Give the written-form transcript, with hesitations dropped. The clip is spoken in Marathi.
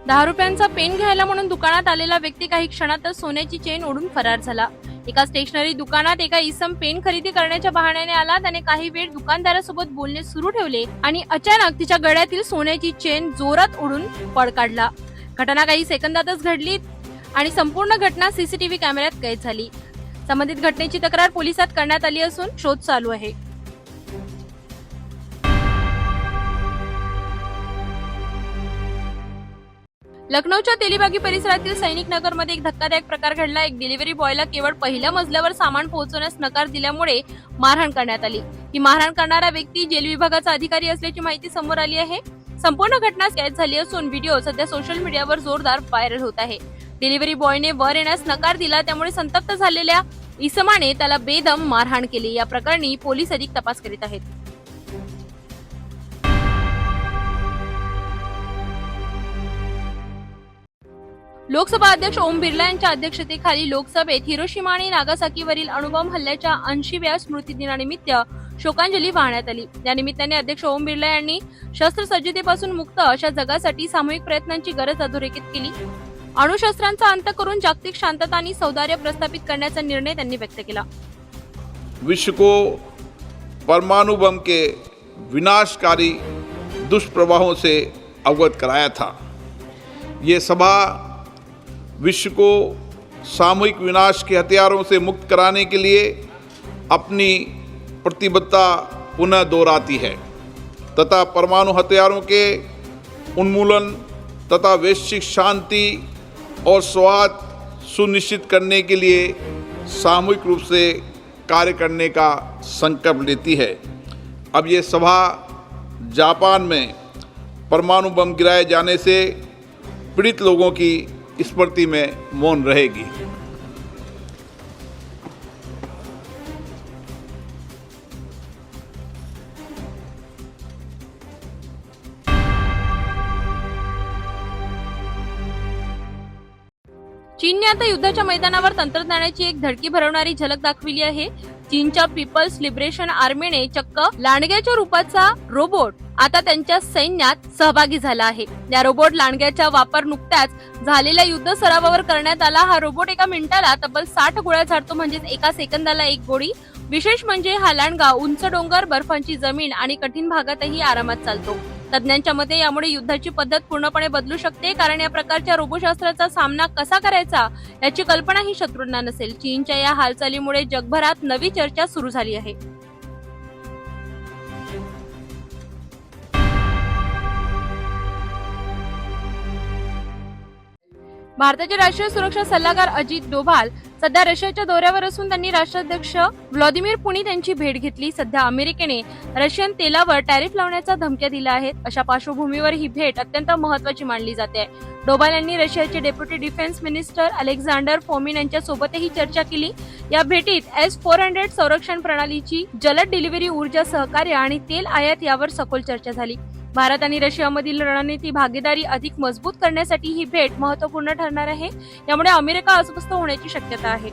10 रुपयांचा पेन घ्यायला म्हणून दुकानात आलेला व्यक्ती काही क्षणातच सोन्याची चेन ओढून फरार झाला। एका स्टेशनरी दुकानात एका इसम पेन खरेदी करण्याच्या बहाण्याने आला। त्याने काही वेळ दुकानदारासोबत बोलणे सुरू ठेवले आणि अचानक तिच्या गळ्यातील सोन्याची चेन जोरात ओढून पळ काढला। घटना काही सेकंदातच घडली आणि संपूर्ण घटना सीसीटीव्ही कॅमेऱ्यात कैद झाली। संबंधित घटनेची तक्रार पोलिसात करण्यात आली असून शोध चालू आहे। लखनौच्या तेलीबागी परिसरातील सैनिक नगर मध्ये एक धक्कादायक प्रकार घडला। एक डिलिव्हरी बॉयला केवळ पहिल्या मजल्यावर सामान पोहोचवण्यास नकार दिल्यामुळे मारहाण करण्यात आली। ही मारहाण करणारा व्यक्ती जेल विभागाचा अधिकारी असल्याची माहिती समोर आली आहे। संपूर्ण घटना कैद झाली असून व्हिडिओ सध्या सोशल मीडियावर जोरदार व्हायरल होत आहे। डिलिव्हरी बॉयने वर येण्यास नकार दिला, त्यामुळे संतप्त झालेल्या इसमाने त्याला बेदम मारहाण केली। या प्रकरणी पोलीस अधिक तपास करीत आहेत। लोकसभा अध्यक्ष ओम बिर्ला यांच्या अध्यक्षतेखाली लोकसभेत हिरोशिमा आणि नागासाकीवरील अणुबॉम्ब हल्ल्याच्या 80व्या स्मृतिदिनानिमित्त शोकांजली वाहण्यात आली। या निमित्ताने अध्यक्ष ओम बिर्ला यांनी शस्त्रसज्जतेपासून मुक्त अशा जगासाठी सामूहिक प्रयत्नांची गरज अधोरेखित केली। अणुशस्त्रांचा अंत करून जागतिक शांतता आणि सौहार्द प्रस्थापित करण्याचा निर्णय त्यांनी व्यक्त केला। विश्व को परमाणु बम के विनाशकारी दुष्प्रभावों से अवगत कराया था। ये सभा विश्व को सामूहिक विनाश के हथियारों से मुक्त कराने के लिए अपनी प्रतिबद्धता पुनः दोहराती है तथा परमाणु हथियारों के उन्मूलन तथा वैश्विक शांति और सौहार्द सुनिश्चित करने के लिए सामूहिक रूप से कार्य करने का संकल्प लेती है। अब ये सभा जापान में परमाणु बम गिराए जाने से पीड़ित लोगों की स्मृति में मौन रहेगी। चीनने आता युद्धाच्या मैदानावर तंत्रज्ञानाची एक धडकी भरवणारी झलक दाखविली आहे। चीनच्या पीपल्स लिबरेशन आर्मीने चक्क लांडग्याच्या रूपाचा रोबोट आता त्यांच्या सैन्यात सहभागी झाला आहे। या रोबोट लांडग्याचा वापर नुकत्याच झालेल्या युद्ध सरावावर करण्यात आला। हा रोबोट एका मिनिटाला तब्बल 60 गोळ्या झाडतो, म्हणजेच एका सेकंदाला एक गोळी। विशेष म्हणजे हा लांडगा उंच डोंगर, बर्फांची जमीन आणि कठीण भागातही आरामात चालतो। तज्ञांच्या मते यामुळे युद्धाची पद्धत पूर्णपणे बदलू शकते, कारण या प्रकारच्या रोबोशास्त्राचा सामना कसा करायचा याची कल्पनाही शत्रूंना नसेल। चीनच्या या हालचालीमुळे जगभरात नवी चर्चा सुरू झाली आहे। भारताचे राष्ट्रीय सुरक्षा सल्लागार अजित डोभाल सध्या रशियाच्या दौऱ्यावर असून त्यांनी राष्ट्राध्यक्ष व्लादिमीर पुतिन यांची भेट घेतली। सध्या अमेरिकेने रशियन तेलावर टॅरिफ लावण्याच्या धमक्या दिल्या आहेत। अशा पार्श्वभूमीवर ही भेट अत्यंत महत्त्वाची मानली जाते। डोभाल यांनी रशियाचे deputy defence minister Alexander Fomin यांच्या सोबतही चर्चा केली। या भेटीत S-400 संरक्षण प्रणालीची जलद डिलिव्हरी, ऊर्जा सहकार्य आणि तेल आयात यावर सखोल चर्चा झाली। भारत आणि रशियामधील रणनीती भागीदारी अधिक मजबूत करण्यासाठी ही भेट महत्त्वपूर्ण ठरणार आहे। यामुळे अमेरिका अस्वस्थ होण्याची शक्यता आहे।